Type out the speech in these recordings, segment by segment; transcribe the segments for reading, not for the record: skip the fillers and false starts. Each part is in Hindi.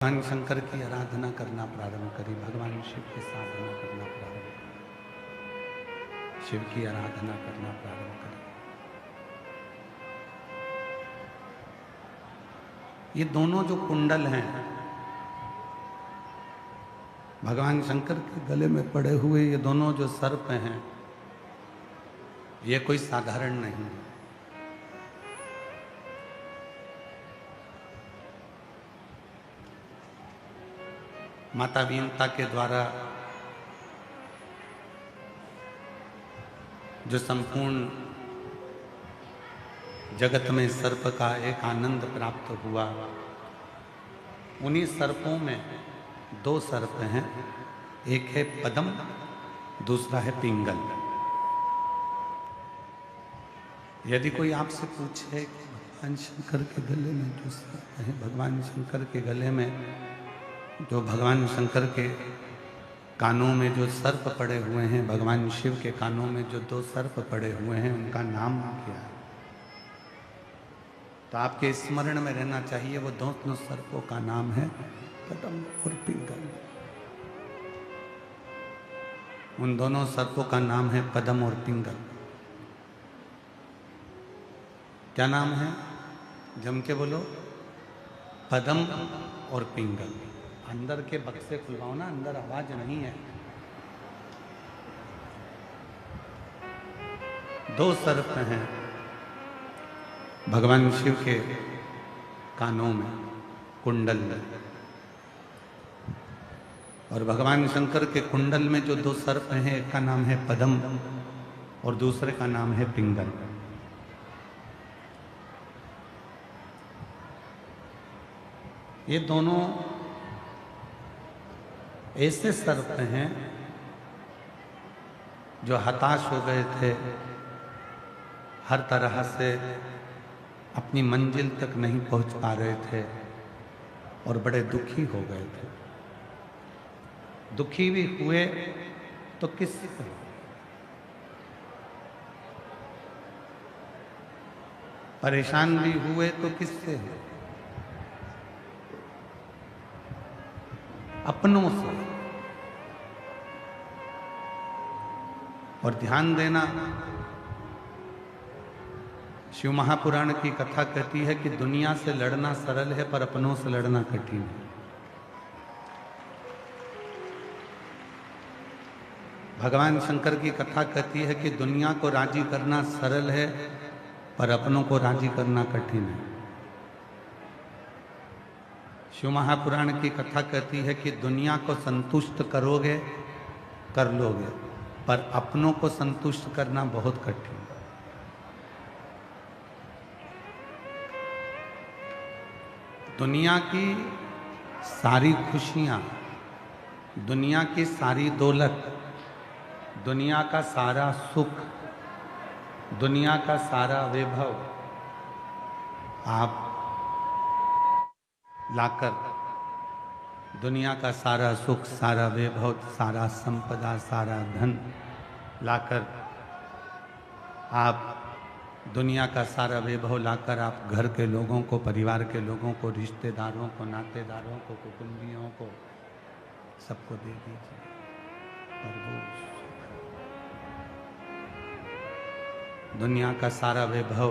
भगवान शंकर की आराधना करना प्रारंभ करी। भगवान शिव की साधना करना प्रारंभ करी। शिव की आराधना करना प्रारंभ करी। ये दोनों जो कुंडल हैं भगवान शंकर के गले में पड़े हुए, ये दोनों जो सर्प हैं, ये कोई साधारण नहीं है। माता वीणता के द्वारा जो संपूर्ण जगत में सर्प का एक आनंद प्राप्त हुआ, उन्हीं सर्पों में दो सर्प हैं। एक है पद्म, दूसरा है पिंगल। यदि कोई आपसे पूछे कि भगवान शंकर के गले में जो सर्प है, भगवान शंकर के गले में जो भगवान शंकर के कानों में जो सर्प पड़े हुए हैं, भगवान शिव के कानों में जो दो सर्प पड़े हुए हैं, उनका नाम क्या है, तो आपके स्मरण में रहना चाहिए वो दोनों सर्पों का नाम है पद्म और पिंगल। उन दोनों सर्पों का नाम है पद्म और पिंगल। क्या नाम है? जम के बोलो। पद्म और पिंगल। अंदर के बक्से खुलवाओ ना, अंदर आवाज नहीं है। दो सर्प हैं भगवान शिव के कानों में, कुंडल में, और भगवान शंकर के कुंडल में जो दो सर्प हैं, एक का नाम है पद्म और दूसरे का नाम है पिंगल। ये दोनों ऐसे सर्प हैं जो हताश हो गए थे, हर तरह से अपनी मंजिल तक नहीं पहुंच पा रहे थे और बड़े दुखी हो गए थे। दुखी भी हुए तो किससे? परेशान भी हुए तो किससे? अपनों से। और ध्यान देना, शिव महापुराण की कथा कहती है कि दुनिया से लड़ना सरल है पर अपनों से लड़ना कठिन है। भगवान शंकर की कथा कहती है कि दुनिया को राजी करना सरल है पर अपनों को राजी करना कठिन है। शिव महापुराण की कथा कहती है कि दुनिया को संतुष्ट करोगे कर लोगे, पर अपनों को संतुष्ट करना बहुत कठिन है। दुनिया की सारी खुशियां, दुनिया की सारी दौलत, दुनिया का सारा सुख, दुनिया का सारा वैभव आप लाकर, दुनिया का सारा सुख, सारा वैभव, सारा संपदा, सारा धन लाकर, आप दुनिया का सारा वैभव लाकर आप घर के लोगों को, परिवार के लोगों को, रिश्तेदारों को, नातेदारों को, कुटुंबियों को, सबको दे दीजिए, पर वो दुनिया का सारा वैभव,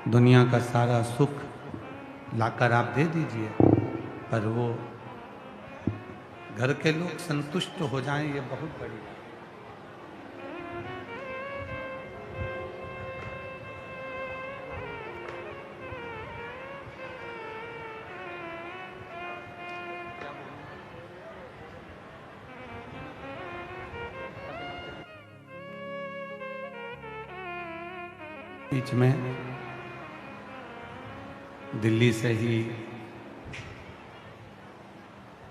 दुनिया का सारा सुख लाकर आप दे दीजिए, पर वो घर के लोग संतुष्ट हो जाएं, ये बहुत बड़ी बात। बीच में दिल्ली से ही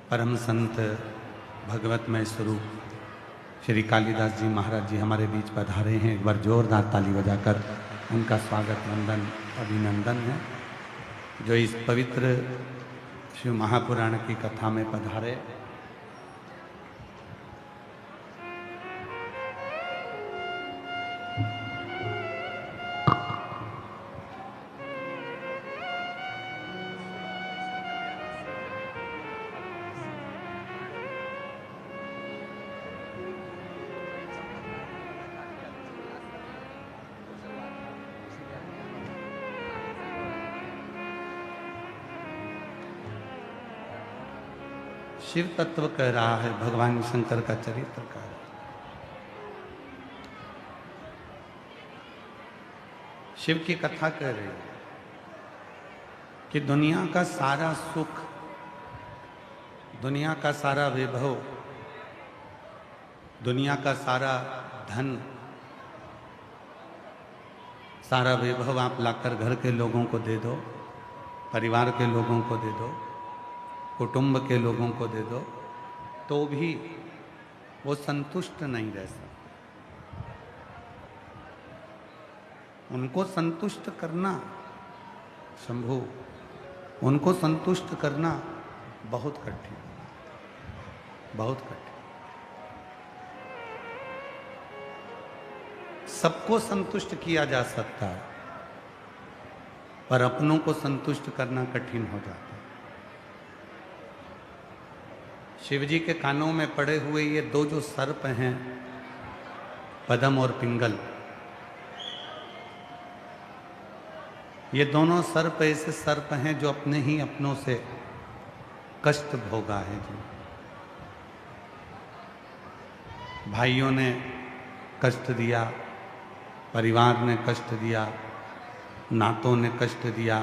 परम संत भगवतमय स्वरूप श्री कालिदास जी महाराज जी हमारे बीच पधारे हैं। एक बार जोरदार ताली बजाकर उनका स्वागत, वंदन, अभिनंदन है, जो इस पवित्र शिव महापुराण की कथा में पधारे। शिव तत्व कह रहा है, भगवान शंकर का चरित्र कह रहा है। शिव की कथा कह रही है कि दुनिया का सारा सुख, दुनिया का सारा वैभव, दुनिया का सारा धन, सारा वैभव आप लाकर घर के लोगों को दे दो, परिवार के लोगों को दे दो, कुटुंब के लोगों को दे दो, तो भी वो संतुष्ट नहीं रह सकते। उनको संतुष्ट करना, शंभु, उनको संतुष्ट करना बहुत कठिन, बहुत कठिन। सबको संतुष्ट किया जा सकता है, पर अपनों को संतुष्ट करना कठिन हो जाता है। शिवजी के कानों में पड़े हुए ये दो जो सर्प हैं, पद्म और पिंगल, ये दोनों सर्प ऐसे सर्प हैं जो अपने ही अपनों से कष्ट भोगा है जी। भाइयों ने कष्ट दिया, परिवार ने कष्ट दिया, नातों ने कष्ट दिया,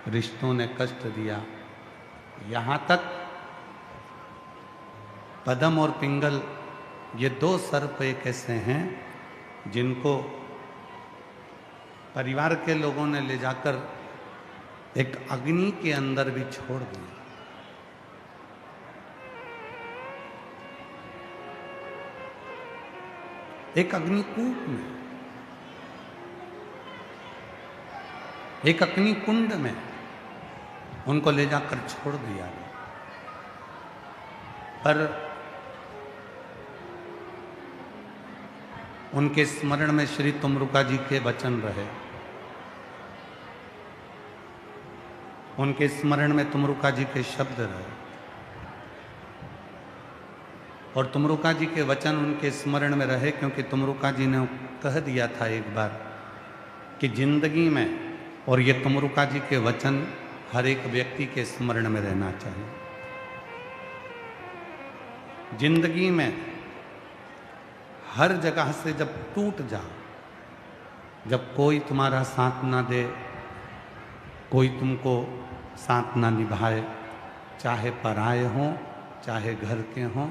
रिश्तों ने कष्ट दिया। यहाँ तक पद्म और पिंगल, ये दो सर्प एक ऐसे हैं जिनको परिवार के लोगों ने ले जाकर एक अग्नि के अंदर भी छोड़ दिया। एक अग्निकूप में, एक अग्नि कुंड में उनको ले जाकर छोड़ दिया। पर उनके स्मरण में श्री तुमरुका जी के वचन रहे, उनके स्मरण में तुमरुका जी के शब्द रहे, और तुमरुका जी के वचन उनके स्मरण में रहे, क्योंकि तुमरुका जी ने कह दिया था एक बार कि जिंदगी में, और ये तुमरुका जी के वचन हर एक व्यक्ति के स्मरण में रहना चाहिए, जिंदगी में हर जगह से जब टूट जा, जब कोई तुम्हारा साथ ना दे, कोई तुमको साथ ना निभाए, चाहे पराए हों चाहे घर के हों,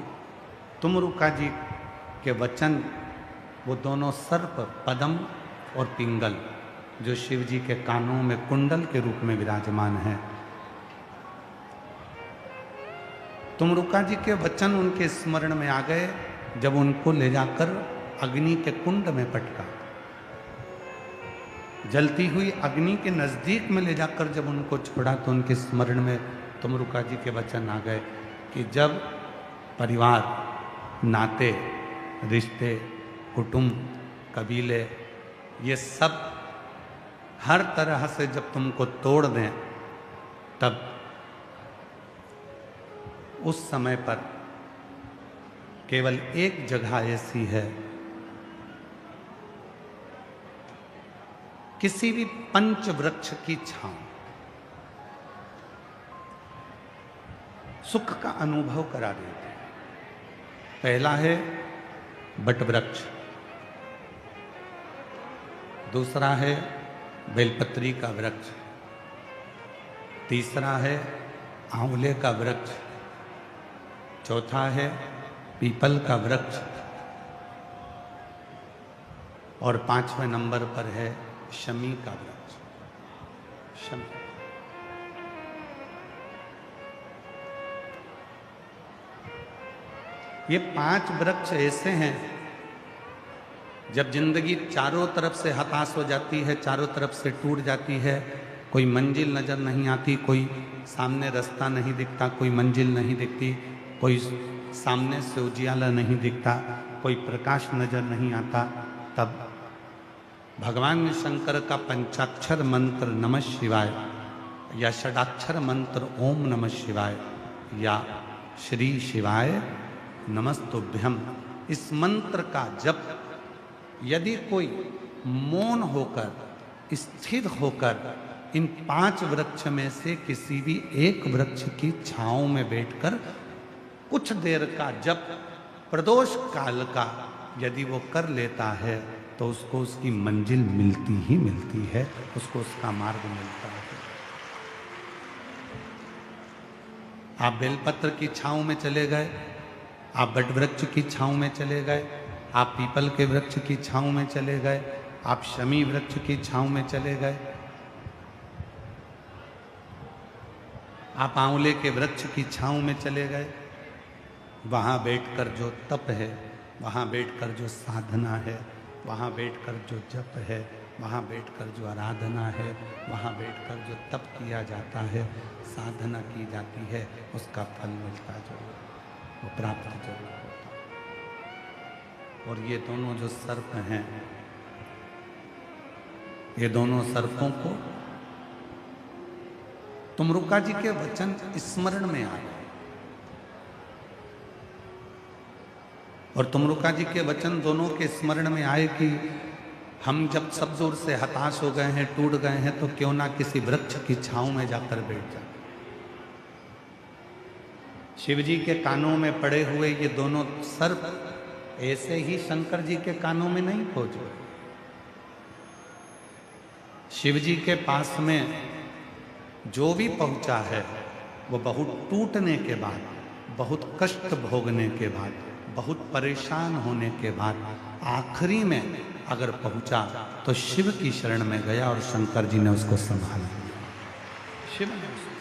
तुमरुका जी के वचन, वो दोनों सर्प पद्म और पिंगल जो शिव जी के कानों में कुंडल के रूप में विराजमान है, तुमरुका जी के वचन उनके स्मरण में आ गए जब उनको ले जाकर अग्नि के कुंड में पटका। जलती हुई अग्नि के नजदीक में ले जाकर जब उनको छोड़ा तो उनके स्मरण में तुमरुका जी के वचन आ गए कि जब परिवार, नाते, रिश्ते, कुटुंब, कबीले, ये सब हर तरह से जब तुमको तोड़ दें, तब उस समय पर केवल एक जगह ऐसी है, किसी भी पंच वृक्ष की छांव, सुख का अनुभव करा देते हैं। पहला है बट वृक्ष, दूसरा है बेलपत्री का वृक्ष, तीसरा है आंवले का वृक्ष, चौथा है पीपल का वृक्ष, और 5वें नंबर पर है शमी का वृक्ष। शमी, ये 5 वृक्ष ऐसे हैं, जब जिंदगी चारों तरफ से हताश हो जाती है, चारों तरफ से टूट जाती है, कोई मंजिल नजर नहीं आती, कोई सामने रास्ता नहीं दिखता, कोई मंजिल नहीं दिखती, कोई सामने से उजियाला नहीं दिखता, कोई प्रकाश नजर नहीं आता, तब भगवान शंकर का पंचाक्षर मंत्र नमः शिवाय, या षडाक्षर मंत्र ओम नमः शिवाय, या श्री शिवाय नमस्तुभ्यम, इस मंत्र का जप यदि कोई मौन होकर, स्थिर होकर इन 5 वृक्ष में से किसी भी एक वृक्ष की छांव में बैठकर कुछ देर का जप प्रदोष काल का यदि वो कर लेता है तो उसको उसकी मंजिल मिलती ही मिलती है, उसको उसका मार्ग मिलता है। आप बेलपत्र की छांव में चले गए, आप बट वृक्ष की छांव में चले गए, आप पीपल के वृक्ष की छांव में चले गए, आप शमी वृक्ष की छांव में चले गए, आप आंवले के वृक्ष की छांव में चले गए, वहाँ बैठकर जो तप है, वहाँ बैठकर जो साधना है, वहाँ बैठकर जो जप है, वहाँ बैठकर जो आराधना है, वहाँ बैठकर जो तप किया जाता है, साधना की जाती है, उसका फल मिलता जरूर, वो प्राप्त जरूर होता। और ये दोनों जो सर्प हैं, ये दोनों सर्पों को तुमरुका जी के वचन स्मरण में आए और तुमरुका जी के वचन दोनों के स्मरण में आए कि हम जब सब जोर से हताश हो गए हैं, टूट गए हैं, तो क्यों ना किसी वृक्ष की छांव में जाकर बैठ जाए। शिव जी के कानों में पड़े हुए ये दोनों सर्प ऐसे ही शंकर जी के कानों में नहीं पहुंचे। शिव जी के पास में जो भी पहुंचा है वो बहुत टूटने के बाद, बहुत कष्ट भोगने के बाद, बहुत परेशान होने के बाद आखिरी में अगर पहुंचा तो शिव की शरण में गया और शंकर जी ने उसको संभाल लिया। शिव ने उसको,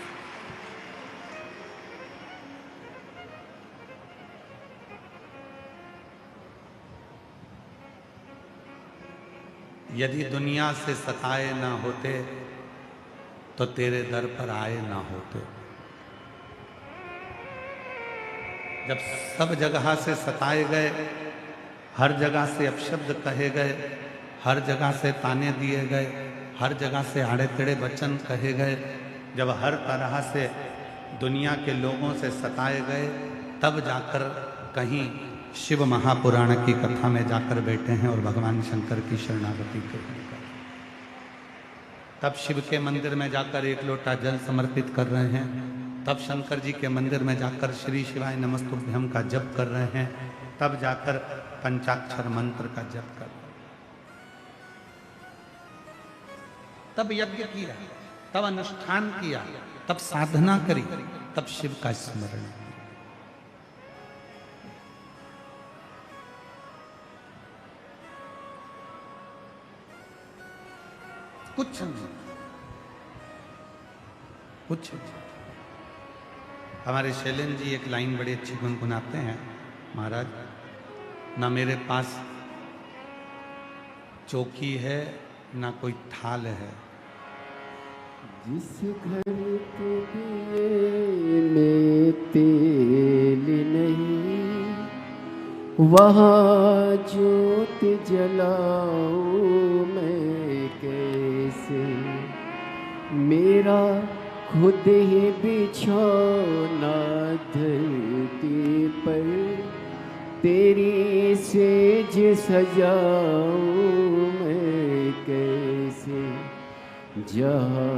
यदि दुनिया से सताए ना होते तो तेरे दर पर आए ना होते। जब सब जगह से सताए गए, हर जगह से अपशब्द कहे गए, हर जगह से ताने दिए गए, हर जगह से आड़े टेढ़े वचन कहे गए, जब हर तरह से दुनिया के लोगों से सताए गए, तब जाकर कहीं शिव महापुराण की कथा में जाकर बैठे हैं और भगवान शंकर की शरणागति कर, तब शिव के मंदिर में जाकर एक लोटा जल समर्पित कर रहे हैं, तब शंकर जी के मंदिर में जाकर श्री शिवाय नमस्तुभ्यम का जप कर रहे हैं, तब जाकर पंचाक्षर मंत्र का जप कर, तब यज्ञ किया, तब अनुष्ठान किया, तब साधना करी, तब शिव का स्मरण। कुछ नहीं, कुछ नहीं। हमारे शैलेंद्र जी एक लाइन बड़ी अच्छी गुनगुनाते हैं, महाराज, ना मेरे पास चौकी है ना कोई थाल है, जिस घर के दिए में तेल नहीं, वहाँ ज्योत जलाऊं मैं कैसे। मेरा खुद ही बिछौना धरती पर, तेरी सेज सजाऊं मैं कैसे। जहाँ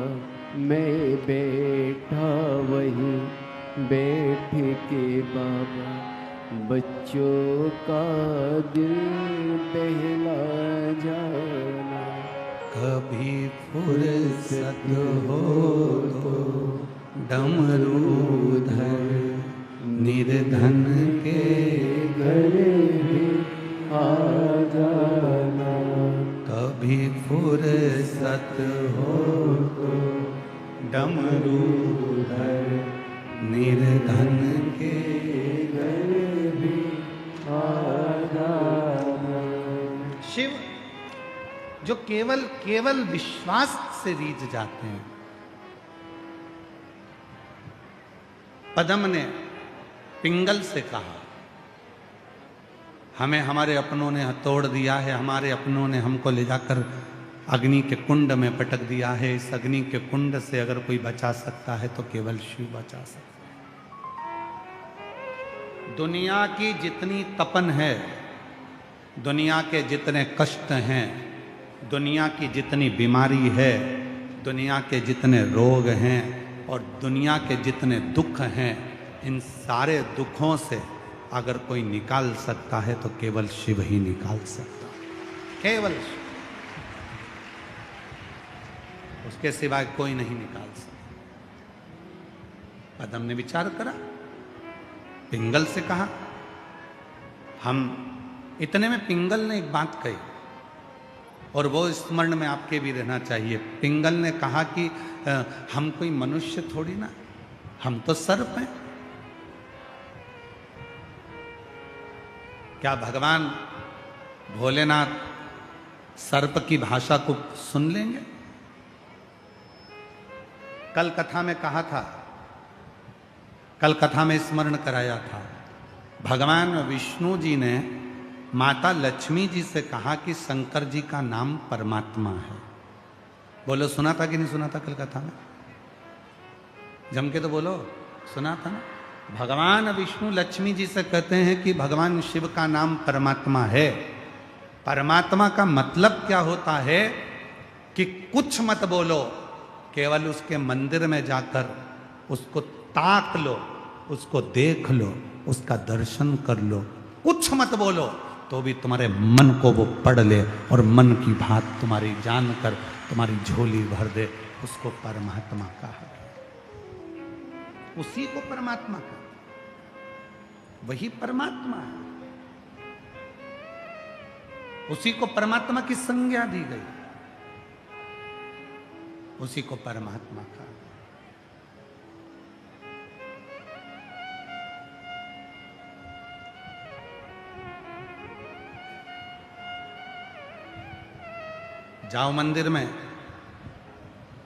मैं बैठा वहीं बैठ के बाबा बच्चों का दिल बहला जाना। कभी फुर्सत हो तो डमरूधर निर्धन के घर भी आ जाना। कभी फुर्सत हो तो डमरूधर निर्धन के घर भी आ जाना। शिव जो केवल विश्वास से रीझ जाते हैं। पद्म ने पिंगल से कहा, हमें हमारे अपनों ने हथौड़ दिया है, हमारे अपनों ने हमको ले जाकर अग्नि के कुंड में पटक दिया है। इस अग्नि के कुंड से अगर कोई बचा सकता है तो केवल शिव बचा सकता है। दुनिया की जितनी तपन है, दुनिया के जितने कष्ट हैं, दुनिया की जितनी बीमारी है, दुनिया के जितने रोग हैं और दुनिया के जितने दुख हैं, इन सारे दुखों से अगर कोई निकाल सकता है तो केवल शिव ही निकाल सकता है, केवल शिव। उसके सिवाय कोई नहीं निकाल सकता। पद्म ने विचार करा, पिंगल से कहा। हम इतने में पिंगल ने एक बात कही और वो स्मरण में आपके भी रहना चाहिए। पिंगल ने कहा कि हम कोई मनुष्य थोड़ी ना, हम तो सर्प हैं। क्या भगवान भोलेनाथ सर्प की भाषा को सुन लेंगे? कल कथा में कहा था, कल कथा में स्मरण कराया था, भगवान विष्णु जी ने माता लक्ष्मी जी से कहा कि शंकर जी का नाम परमात्मा है। बोलो, सुना था कि नहीं सुना था कल कथा में? जम के तो बोलो, सुना था ना? भगवान विष्णु लक्ष्मी जी से कहते हैं कि भगवान शिव का नाम परमात्मा है। परमात्मा का मतलब क्या होता है कि कुछ मत बोलो, केवल उसके मंदिर में जाकर उसको ताक लो, उसको देख लो, उसका दर्शन कर लो। कुछ मत बोलो तो भी तुम्हारे मन को वो पढ़ ले और मन की बात तुम्हारी जानकर तुम्हारी झोली भर दे। उसको परमात्मा कहा, उसी को परमात्मा कहा, वही परमात्मा है। उसी को परमात्मा की संज्ञा दी गई, उसी को परमात्मा कहा। जाओ मंदिर में।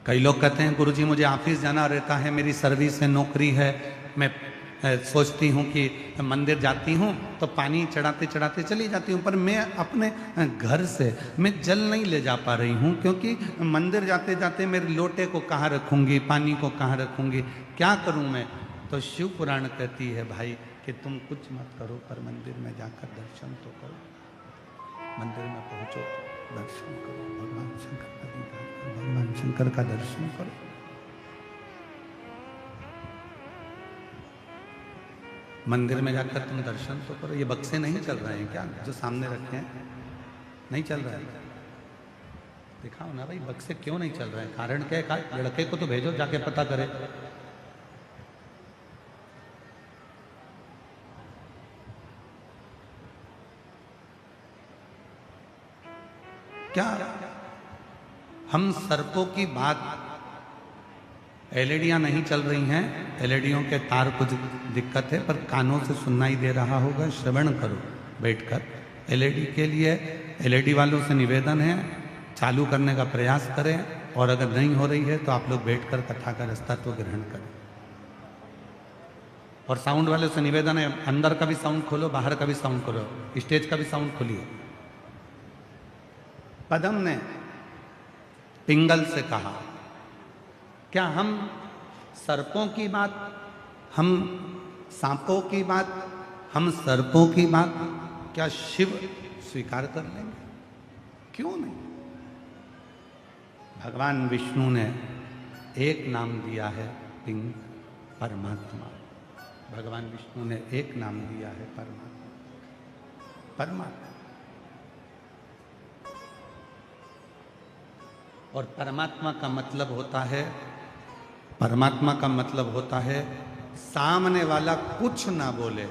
कई लोग कहते हैं गुरुजी मुझे ऑफिस जाना रहता है, मेरी सर्विस है, नौकरी है, मैं सोचती हूँ कि मंदिर जाती हूँ तो पानी चढ़ाते चढ़ाते चली जाती हूँ, पर मैं अपने घर से मैं जल नहीं ले जा पा रही हूँ, क्योंकि मंदिर जाते जाते मेरे लोटे को कहाँ रखूँगी, पानी को कहाँ रखूँगी, क्या करूँ मैं? तो शिव पुराण कहती है भाई कि तुम कुछ मत करो, पर मंदिर में जाकर दर्शन तो करो। मंदिर में पहुँचो, दर्शन करो, भगवान शंकर का दीदार करो, भगवान शंकर का दर्शन करो। मंदिर में जाकर तुम दर्शन तो करो। ये बक्से नहीं चल रहे हैं क्या जो सामने रखे हैं? नहीं चल रहा है? दिखाओ ना भाई, बक्से क्यों नहीं चल रहे हैं? कारण क्या है? लड़के को तो भेजो जाके पता करे। क्या हम सर्पों की बात, एलईडियां नहीं चल रही हैं, एलईडियों के तार कुछ दिक्कत है, पर कानों से सुनाई दे रहा होगा, श्रवण करो बैठकर। एलईडी के लिए एलईडी वालों से निवेदन है, चालू करने का प्रयास करें, और अगर नहीं हो रही है तो आप लोग बैठकर कथा का तत्व ग्रहण करें। और साउंड वाले से निवेदन है, अंदर का भी साउंड खोलो, बाहर का भी साउंड खोलो, स्टेज का भी साउंड खोलिए। पद्म ने पिंगल से कहा, क्या हम सर्पों की बात, हम सांपों की बात, हम सर्पों की बात क्या शिव स्वीकार कर लेंगे? क्यों नहीं? भगवान विष्णु ने एक नाम दिया है, पिंग, परमात्मा। भगवान विष्णु ने एक नाम दिया है, परमात्मा। परमात्मा। और परमात्मा का मतलब होता है, परमात्मा का मतलब होता है सामने वाला कुछ ना बोले,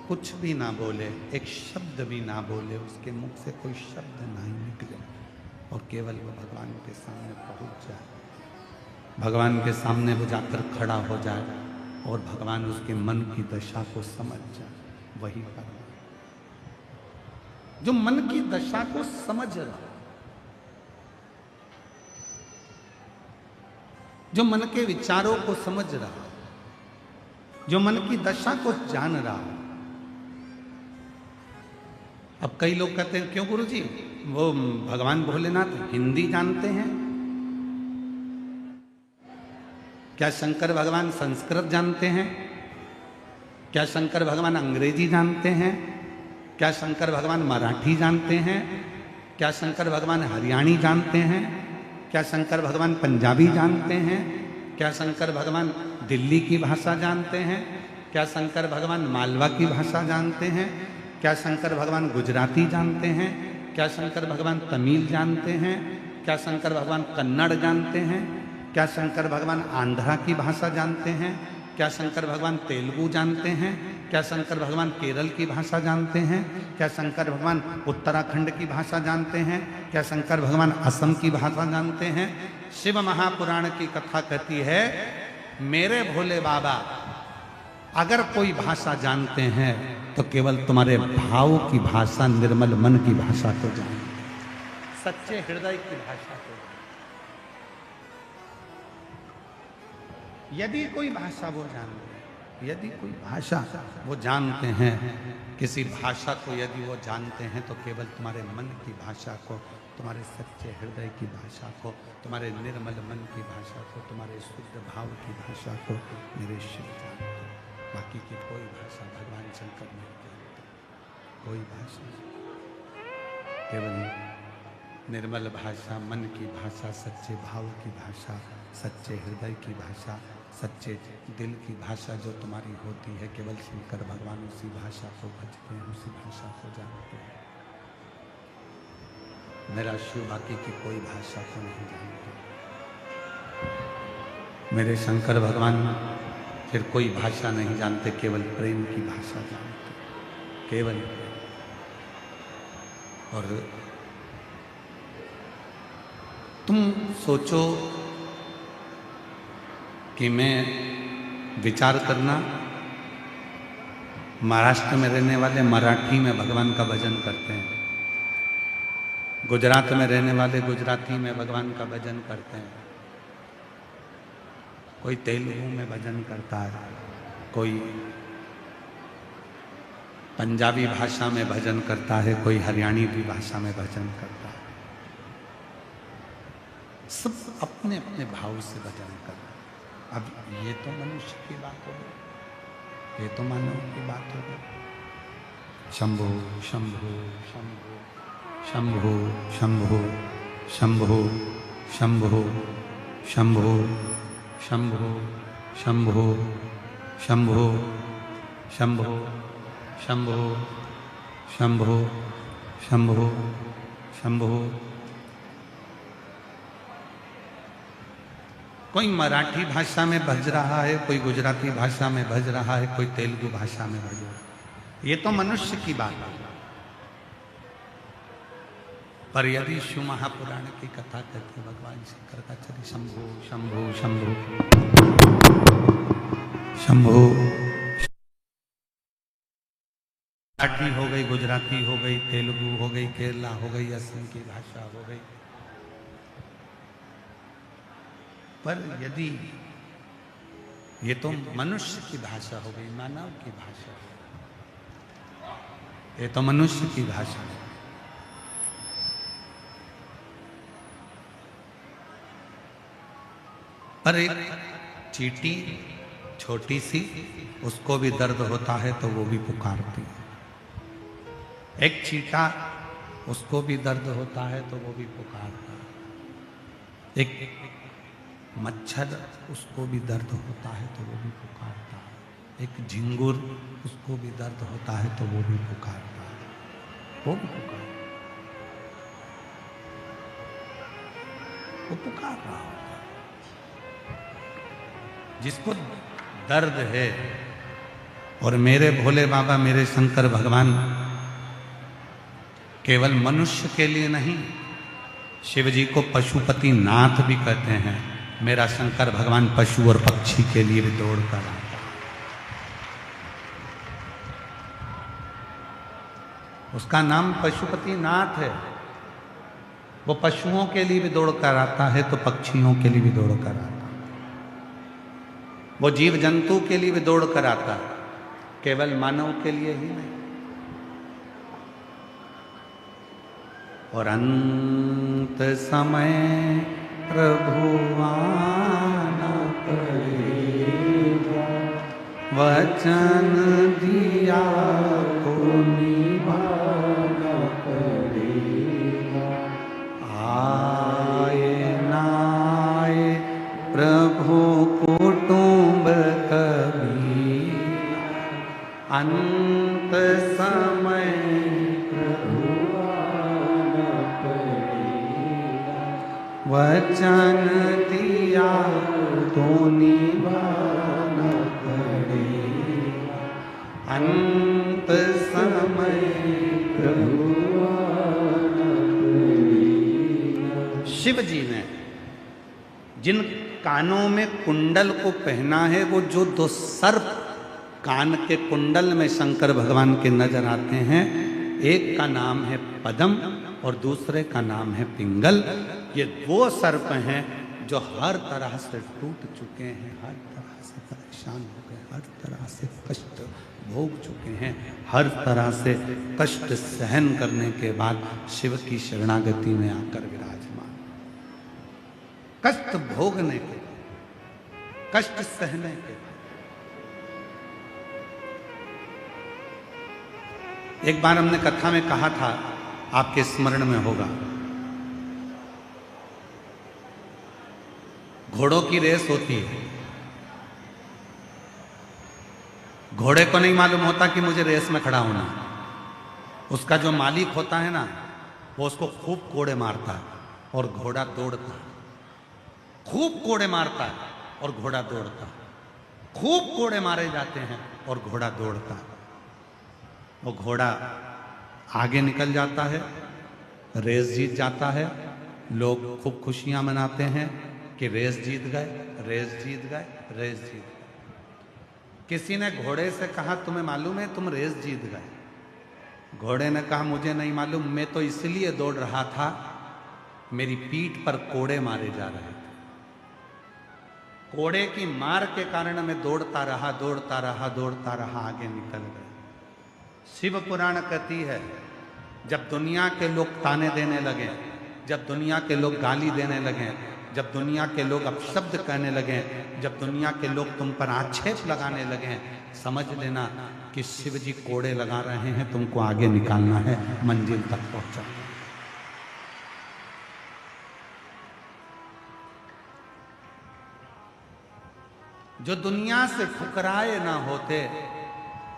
कुछ भी ना बोले, एक शब्द भी ना बोले, उसके मुख से कोई शब्द ना ही निकले, और केवल वो भगवान के सामने पहुंच जाए, भगवान के सामने वो जाकर खड़ा हो जाए और भगवान उसके मन की दशा को समझ जाए। वही परमात्मा, जो मन की दशा को समझ रहा, जो मन के विचारों को समझ रहा, जो मन की दशा को जान रहा। अब कई लोग कहते हैं क्यों गुरुजी, वो भगवान भोलेनाथ हिंदी जानते हैं? क्या शंकर भगवान संस्कृत जानते हैं? क्या शंकर भगवान अंग्रेजी जानते हैं? क्या शंकर भगवान मराठी जानते हैं? क्या शंकर भगवान हरियाणी जानते हैं? क्या शंकर भगवान पंजाबी जानते हैं? क्या शंकर भगवान दिल्ली की भाषा जानते हैं? क्या शंकर भगवान मालवा की भाषा जानते हैं? क्या शंकर भगवान गुजराती जानते हैं? क्या शंकर भगवान तमिल जानते हैं? क्या शंकर भगवान कन्नड़ जानते हैं? क्या शंकर भगवान आंध्रा की भाषा जानते हैं? क्या शंकर भगवान तेलुगु जानते हैं? क्या शंकर भगवान केरल की भाषा जानते हैं? क्या शंकर भगवान उत्तराखंड की भाषा जानते हैं? क्या शंकर भगवान असम की भाषा जानते हैं? शिव महापुराण की कथा कहती है, मेरे भोले बाबा अगर कोई भाषा जानते हैं तो केवल तुम्हारे भाव की भाषा, निर्मल मन की भाषा को जानते, सच्चे हृदय की भाषा को। यदि कोई भाषा वो जानते हैं, यदि कोई भाषा वो जानते हैं, किसी भाषा को यदि वो जानते हैं तो केवल तुम्हारे मन की भाषा को, तुम्हारे सच्चे हृदय की भाषा को, तुम्हारे निर्मल मन की भाषा को, तुम्हारे शुद्ध भाव की भाषा को मेरे शिव जानते हैं। बाकी की कोई भाषा भगवान शंकर नहीं जानते, कोई भाषा, केवल निर्मल भाषा, मन की भाषा, सच्चे भाव की भाषा, सच्चे हृदय की भाषा, सच्चे दिल की भाषा जो तुम्हारी होती है, केवल शंकर भगवान उसी भाषा को भजते हैं, उसी भाषा को जानते हैं। मेरा शिव बाकी की कोई भाषा को नहीं जानते। मेरे शंकर भगवान फिर कोई भाषा नहीं जानते, केवल प्रेम की भाषा जानते, केवल। और तुम सोचो कि मैं विचार करना, महाराष्ट्र में रहने वाले मराठी में भगवान का भजन करते हैं, गुजरात में रहने वाले गुजराती में भगवान का भजन करते हैं, कोई तेलुगु में भजन करता है, कोई पंजाबी भाषा में भजन करता है, कोई हरियाणी भी भाषा में भजन करता है। सब अपने अपने भाव से भजन कर रहे हैं। अब ये तो मनुष्य की बात हो गई, ये तो मानव की बात हो गई। शंभो शंभो शंभो शंभो शंभो शंभो शंभो शंभो शंभो शंभो शंभो शंभो शंभो शंभो शंभो शंभो। कोई मराठी भाषा में भज रहा है, कोई गुजराती भाषा में भज रहा है, कोई तेलुगु भाषा में भज रहा है। ये तो मनुष्य की बात है। पर यदि शिव महापुराण की कथा कहते भगवान शंकर का चरि शंभो शंभो शंभो शंभो, मराठी हो गई, गुजराती हो गई, तेलुगु हो गई, केरला हो गई, असम की भाषा हो गई। पर यदि ये तो मनुष्य की भाषा हो गई, मानव की भाषा, ये तो मनुष्य की भाषा है। पर एक चींटी छोटी सी, उसको भी दर्द होता है तो वो भी पुकारती है। एक चींटा, उसको भी दर्द होता है तो वो भी पुकारता है। एक मच्छर, उसको भी दर्द होता है तो वो भी पुकारता है। एक झिंगुर, उसको भी दर्द होता है तो वो भी पुकारता है, वो भी पुकारता है, वो पुकार रहा होता है। जिसको दर्द है, और मेरे भोले बाबा, मेरे शंकर भगवान केवल मनुष्य के लिए नहीं, शिव जी को पशुपति नाथ भी कहते हैं। मेरा शंकर भगवान पशु और पक्षी के लिए भी दौड़ कर आता है। उसका नाम पशुपति नाथ है। वो पशुओं के लिए भी दौड़ कर आता है तो पक्षियों के लिए भी दौड़ कर आता है। वो जीव जंतु के लिए भी दौड़ कर आता है, केवल मानव के लिए ही नहीं। और अंत समय प्रभु आना पड़ेगा, वचन दिया को निभाना पड़ेगा। आए ना आए प्रभु कुटुंब कभी, अंत समय वचन दिया तो निभाना पड़ेगा। अंत समय शिव जी ने जिन कानों में कुंडल को पहना है, वो जो दो सर्प कान के कुंडल में शंकर भगवान के नजर आते हैं, एक का नाम है पद्म और दूसरे का नाम है पिंगल। ये वो सर्प हैं जो हर तरह से टूट चुके हैं, हर तरह से परेशान हो गए, हर तरह से कष्ट भोग चुके हैं, हर तरह से कष्ट सहन करने के बाद शिव की शरणागति में आकर विराजमान, कष्ट भोगने के, कष्ट सहने के। एक बार हमने कथा में कहा था, आपके स्मरण में होगा, घोड़ों की रेस होती है। घोड़े को नहीं मालूम होता कि मुझे रेस में खड़ा होना। उसका जो मालिक होता है ना, वो उसको खूब कोड़े मारता है और घोड़ा दौड़ता है। खूब कोड़े मारता है और घोड़ा दौड़ता है। खूब कोड़े मारे जाते हैं और घोड़ा दौड़ता है। वो घोड़ा आगे निकल जाता है, रेस जीत जाता है। लोग खूब खुशियां मनाते हैं कि रेस जीत गए, रेस जीत गए, रेस जीत गए। किसी ने घोड़े से कहा, तुम्हें मालूम है तुम रेस जीत गए? घोड़े ने कहा, मुझे नहीं मालूम, मैं तो इसलिए दौड़ रहा था, मेरी पीठ पर कोड़े मारे जा रहे थे। कोड़े की मार के कारण मैं दौड़ता रहा, दौड़ता रहा, दौड़ता रहा, आगे निकल गए। शिव पुराण कहती है, जब दुनिया के लोग ताने देने लगे, जब दुनिया के लोग गाली देने लगे, जब दुनिया के लोग अपशब्द कहने लगे, जब दुनिया के लोग तुम पर आक्षेप लगाने लगे, समझ लेना कि शिव जी कोड़े लगा रहे हैं, तुमको आगे निकालना है, मंजिल तक पहुंचा। जो दुनिया से ठुकराए ना होते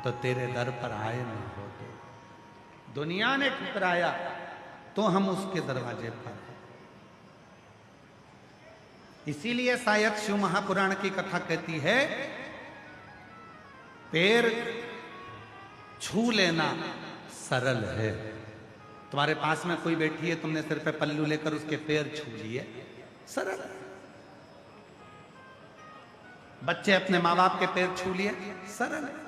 तो तेरे दर पर आए ना होते। दुनिया ने ठुकराया तो हम उसके दरवाजे पर। इसीलिए शायद शिव महापुराण की कथा कहती है, पैर छू लेना सरल है। तुम्हारे पास में कोई बैठी है, तुमने सिर पे पल्लू लेकर उसके पैर छू लिए, सरल है। बच्चे अपने माँ बाप के पैर छू लिए, सरल है।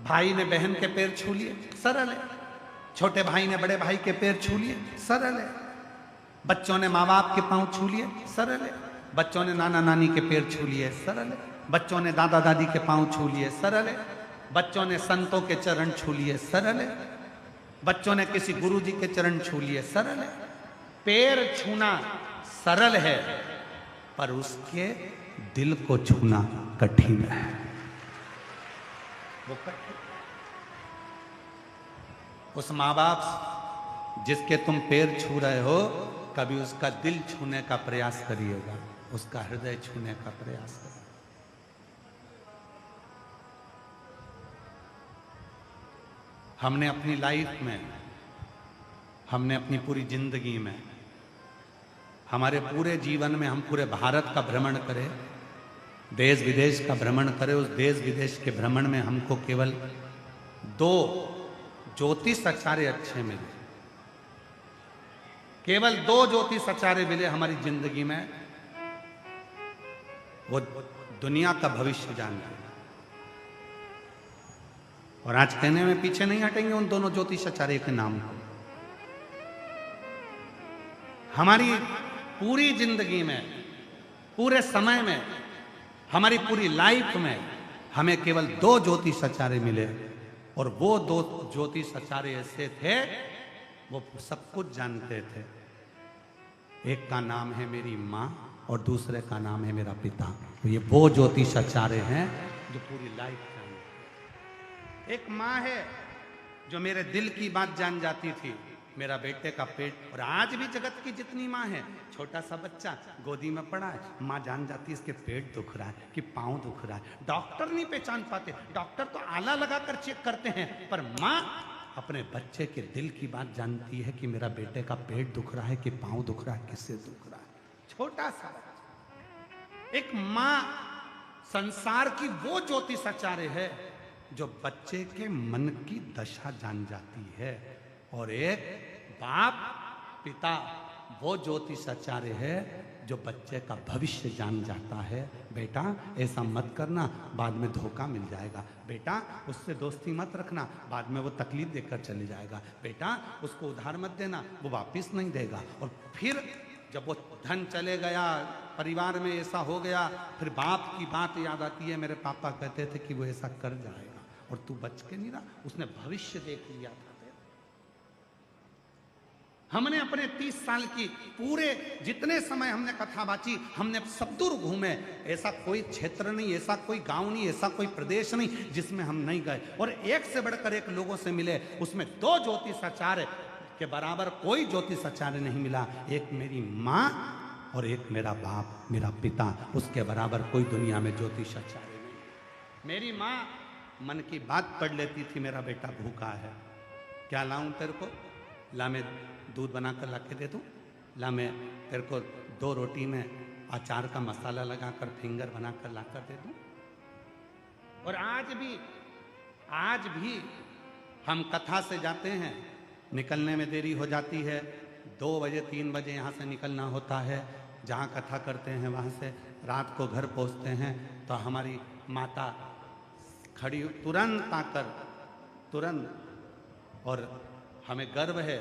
भाई ने बहन के पैर छू लिए, सरल है। छोटे भाई ने बड़े भाई के पैर छू लिए, सरल है। बच्चों ने माँ बाप के पांव छू लिए, सरल है। बच्चों ने नाना नानी के पैर छू लिए, सरल है। बच्चों ने दादा दादी के पांव छू लिए, सरल है। बच्चों ने संतों के चरण छू लिए, सरल है। बच्चों ने किसी गुरु जी के चरण छू लिए, सरल है। पैर छूना सरल है, पर उसके दिल को छूना कठिन है। वो कठिन। उस माँ बाप जिसके तुम पैर छू रहे हो, कभी उसका दिल छूने का प्रयास करिएगा, उसका हृदय छूने का प्रयास करिए। हमने अपनी लाइफ में, हमने अपनी पूरी जिंदगी में, हमारे पूरे जीवन में हम पूरे भारत का भ्रमण करें, देश विदेश का भ्रमण करें, उस देश विदेश के भ्रमण में हमको केवल 2 ज्योतिष आचार्य अच्छे मिले। केवल 2 ज्योतिष आचार्य मिले हमारी जिंदगी में, वो दुनिया का भविष्य जानते हैं। और आज कहने में पीछे नहीं हटेंगे उन दोनों ज्योतिष आचार्य के नाम को। हमारी पूरी जिंदगी में, पूरे समय में, हमारी पूरी लाइफ में हमें केवल 2 ज्योतिष आचार्य मिले, और वो 2 ज्योतिष आचार्य ऐसे थे, वो सब कुछ जानते थे। एक का नाम है मेरी माँ और दूसरे का नाम है मेरा पिता। तो ये वो ज्योतिष आचार्य हैं जो पूरी लाइफ जानते। एक माँ है जो मेरे दिल की बात जान जाती थी, मेरा बेटे का पेट। और आज भी जगत की जितनी माँ है, छोटा सा बच्चा गोदी में पड़ा है, माँ जान जाती है इसके पेट दुख रहा है कि पाँव दुख रहा है। डॉक्टर नहीं पहचान पाते, डॉक्टर तो आला लगाकर चेक करते हैं, पर माँ अपने बच्चे के दिल की बात जानती है कि मेरा बेटे का पेट दुख रहा है कि पाँव दुख रहा है, किससे दुख रहा है। छोटा सा बच्चा। एक माँ संसार की वो ज्योतिष आचार्य है जो बच्चे के मन की दशा जान जाती है, और एक बाप पिता वो ज्योतिष आचार्य है जो बच्चे का भविष्य जान जाता है। बेटा ऐसा मत करना, बाद में धोखा मिल जाएगा। बेटा उससे दोस्ती मत रखना, बाद में वो तकलीफ देकर चले जाएगा। बेटा उसको उधार मत देना, वो वापिस नहीं देगा। और फिर जब वो धन चले गया, परिवार में ऐसा हो गया, फिर बाप की बात याद आती है, मेरे पापा कहते थे कि वो ऐसा कर जाएगा और तू बच के नहीं रहा। उसने भविष्य देख लिया था। हमने अपने 30 साल की पूरे जितने समय हमने कथा बाची, हमने सब दूर घूमे। ऐसा कोई क्षेत्र नहीं, ऐसा कोई गांव नहीं, ऐसा कोई प्रदेश नहीं जिसमें हम नहीं गए। और एक से बढ़कर एक लोगों से मिले, उसमें 2 ज्योतिष आचार्य के बराबर कोई ज्योतिष आचार्य नहीं मिला। एक मेरी माँ और एक मेरा बाप, मेरा पिता, उसके बराबर कोई दुनिया में ज्योतिष आचार्य नहीं। मेरी माँ मन की बात पढ़ लेती थी, मेरा बेटा भूखा है, क्या लाऊं तेरे को? ला मैं दूध बनाकर ला के दे दूं? ला मैं तेरे को 2 रोटी में अचार का मसाला लगाकर फिंगर बनाकर ला कर दे दूं? और आज भी हम कथा से जाते हैं, निकलने में देरी हो जाती है, 2 बजे 3 बजे यहाँ से निकलना होता है। जहाँ कथा करते हैं वहाँ से रात को घर पहुँचते हैं तो हमारी माता खड़ी तुरंत आकर, तुरंत, और हमें गर्व है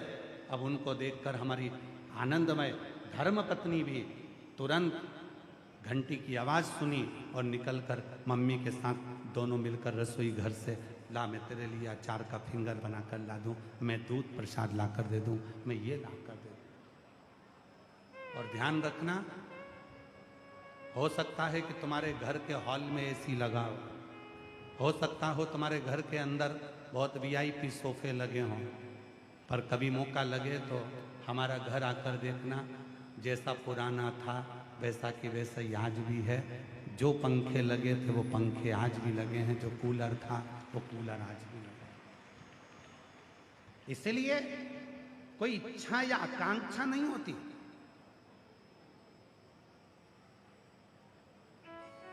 अब उनको देखकर, हमारी आनंदमय धर्मपत्नी भी तुरंत घंटी की आवाज़ सुनी और निकलकर मम्मी के साथ दोनों मिलकर रसोई घर से, ला मैं तेरे लिए अचार का फिंगर बनाकर ला दूं, मैं दूध प्रसाद ला कर दे दूं, मैं ये ला कर दे दूं। और ध्यान रखना, हो सकता है कि तुम्हारे घर के हॉल में एसी लगा हो सकता हो तुम्हारे घर के अंदर बहुत वीआईपी सोफे लगे हों, पर कभी मौका लगे तो हमारा घर आकर देखना, जैसा पुराना था वैसा कि वैसा ही आज भी है। जो पंखे लगे थे वो पंखे आज भी लगे हैं, जो कूलर था वो कूलर आज भी लगा। इसलिए कोई इच्छा या आकांक्षा नहीं होती।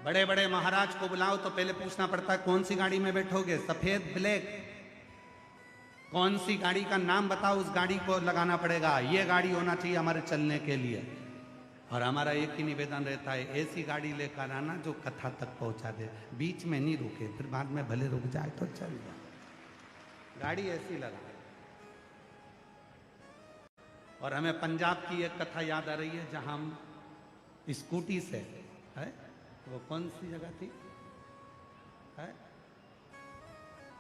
बड़े बड़े महाराज को बुलाओ तो पहले पूछना पड़ता है कौन सी गाड़ी में बैठोगे, सफेद ब्लैक, कौन सी गाड़ी का नाम बताओ, उस गाड़ी को लगाना पड़ेगा। ये गाड़ी होना चाहिए हमारे चलने के लिए। और हमारा एक ही निवेदन रहता है, ऐसी गाड़ी लेकर आना जो कथा तक पहुंचा दे, बीच में नहीं रुके, फिर बाद में भले रुक जाए तो चल जाए, गाड़ी ऐसी लगा। और हमें पंजाब की एक कथा याद आ रही है जहां हम स्कूटी से, है वो कौन सी जगह थी, है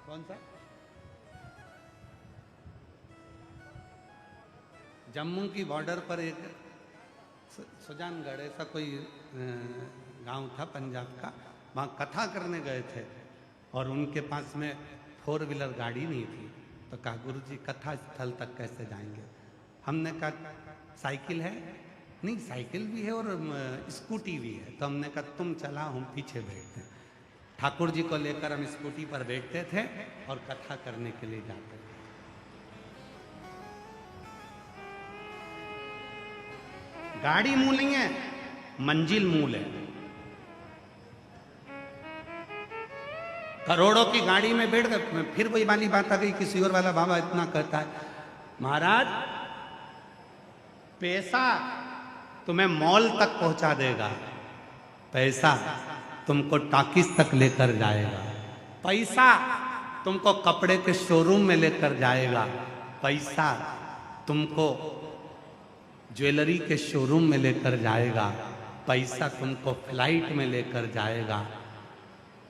कौन सा, जम्मू की बॉर्डर पर एक सुजानगढ़ ऐसा कोई गांव था पंजाब का, वहाँ कथा करने गए थे और उनके पास में 4 व्हीलर गाड़ी नहीं थी। तो कहा गुरुजी कथा स्थल तक कैसे जाएंगे? हमने कहा साइकिल है, नहीं साइकिल भी है और स्कूटी भी है। तो हमने कहा तुम चलाओ, हम पीछे बैठते हैं। ठाकुर जी को लेकर हम स्कूटी पर बैठते थे और कथा करने के लिए जाते थे। गाड़ी मूल नहीं है, मंजिल मूल है। करोड़ों की गाड़ी में बैठ गए, फिर वही वाली बात आ गई, किसी और वाला बाबा इतना कहता है, महाराज पैसा तुम्हें मॉल तक पहुंचा देगा, पैसा तुमको टॉकीज तक लेकर जाएगा, पैसा तुमको कपड़े के शोरूम में लेकर जाएगा, पैसा तुमको ज्वेलरी के शोरूम में लेकर जाएगा, पैसा तुमको फ्लाइट में लेकर जाएगा।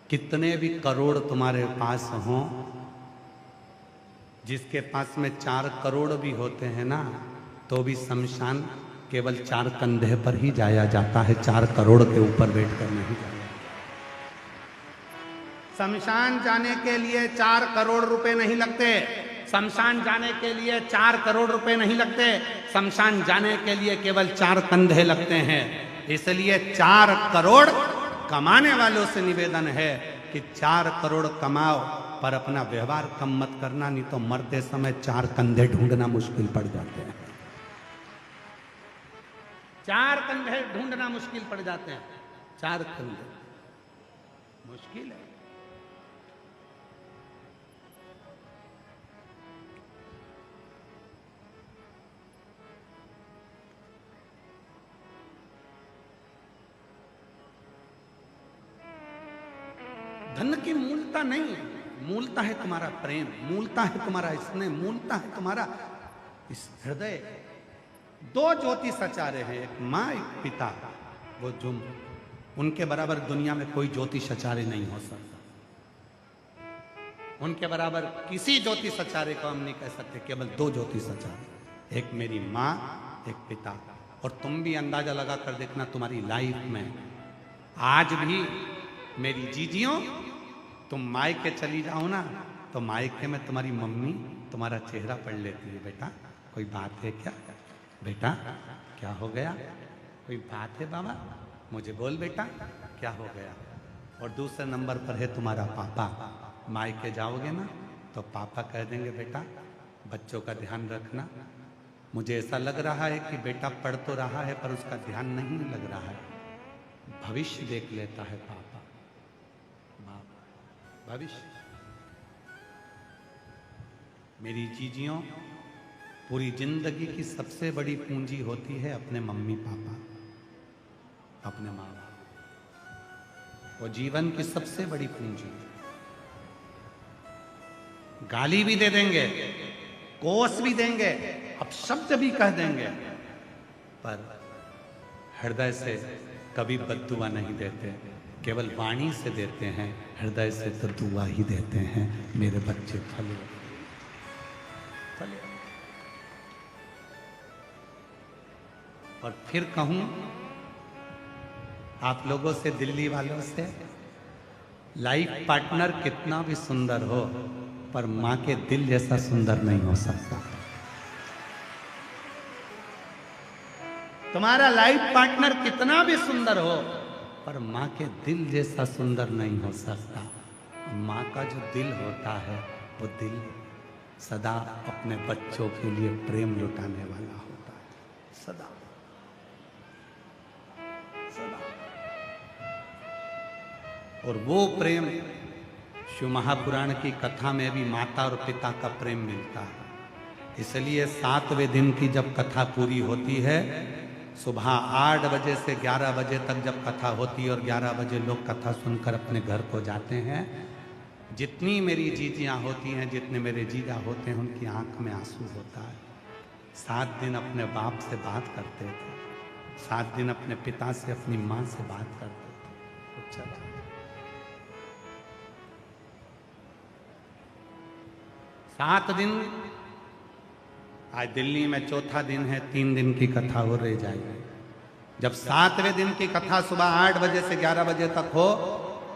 कितने भी करोड़ तुम्हारे पास हों, जिसके पास में 4 करोड़ भी होते हैं ना, तो भी शमशान केवल 4 कंधे पर ही जाया जाता है, 4 करोड़ के ऊपर बैठकर नहीं जाया। शमशान जाने के लिए 4 करोड़ रुपए नहीं लगते, शमशान जाने के लिए 4 करोड़ रुपए नहीं लगते, शमशान जाने के लिए केवल 4 कंधे लगते हैं। इसलिए 4 करोड़ कमाने वालों से निवेदन है कि 4 करोड़ कमाओ, पर अपना व्यवहार कम मत करना, नहीं तो मरते समय 4 कंधे ढूंढना मुश्किल पड़ जाते हैं। 4 कंधे ढूंढना मुश्किल पड़ जाते हैं। 4 कंधे मुश्किल है। धन की मूलता नहीं है, मूलता है तुम्हारा प्रेम, मूलता है तुम्हारा स्नेह, मूलता है तुम्हारा इस हृदय। 2 ज्योति सचारे हैं, एक माँ एक पिता, वो जो उनके बराबर दुनिया में कोई ज्योति सचारे नहीं हो सकता। उनके बराबर किसी ज्योति सचारे को हम नहीं कह सकते, केवल 2 ज्योति सचारे, एक मेरी माँ एक पिता। और तुम भी अंदाजा लगा कर देखना तुम्हारी लाइफ में आज भी मेरी जीजियों, तुम मायके चली जाओ ना तो मायके में तुम्हारी मम्मी तुम्हारा चेहरा पढ़ लेती है, बेटा कोई बात है क्या, बेटा क्या हो गया, कोई बात है बाबा, मुझे बोल बेटा क्या हो गया। और दूसरे नंबर पर है तुम्हारा पापा, मायके जाओगे ना तो पापा कह देंगे बेटा बच्चों का ध्यान रखना। मुझे ऐसा लग रहा है कि बेटा पढ़ तो रहा है पर उसका ध्यान नहीं लग रहा है, भविष्य देख लेता है पापा, भविष्य। मेरी जीजियों, पूरी जिंदगी की सबसे बड़ी पूंजी होती है अपने मम्मी पापा, अपने माँ बाप। वो जीवन की सबसे बड़ी पूंजी। गाली भी दे देंगे, कोस भी देंगे, अपशब्द भी कह देंगे, पर हृदय से कभी बद्दुआ नहीं देते, केवल वाणी से देते हैं, हृदय से तो दुआ ही देते हैं, मेरे बच्चे फले फले। और फिर कहूं आप लोगों से, दिल्ली वालों से, लाइफ पार्टनर कितना भी सुंदर हो पर मां के दिल जैसा सुंदर नहीं हो सकता। तुम्हारा लाइफ पार्टनर कितना भी सुंदर हो पर माँ के दिल जैसा सुंदर नहीं हो सकता। माँ का जो दिल होता है वो दिल सदा अपने बच्चों के लिए प्रेम लुटाने वाला होता है, सदा सदा। और वो प्रेम शिव महापुराण की कथा में भी माता और पिता का प्रेम मिलता है। इसलिए 7वें दिन की जब कथा पूरी होती है, सुबह 8 बजे से 11 बजे तक जब कथा होती है और 11 बजे लोग कथा सुनकर अपने घर को जाते हैं, जितनी मेरी जीजियाँ होती हैं, जितने मेरे जीजा होते हैं, उनकी आंख में आंसू होता है। 7 दिन अपने बाप से बात करते थे, 7 दिन अपने पिता से, अपनी माँ से बात करते थे। अच्छा, 7 दिन। आज दिल्ली में 4था दिन है, 3 दिन की कथा हो रह जाएगी। जब 7वें दिन की कथा सुबह 8 बजे से 11 बजे तक हो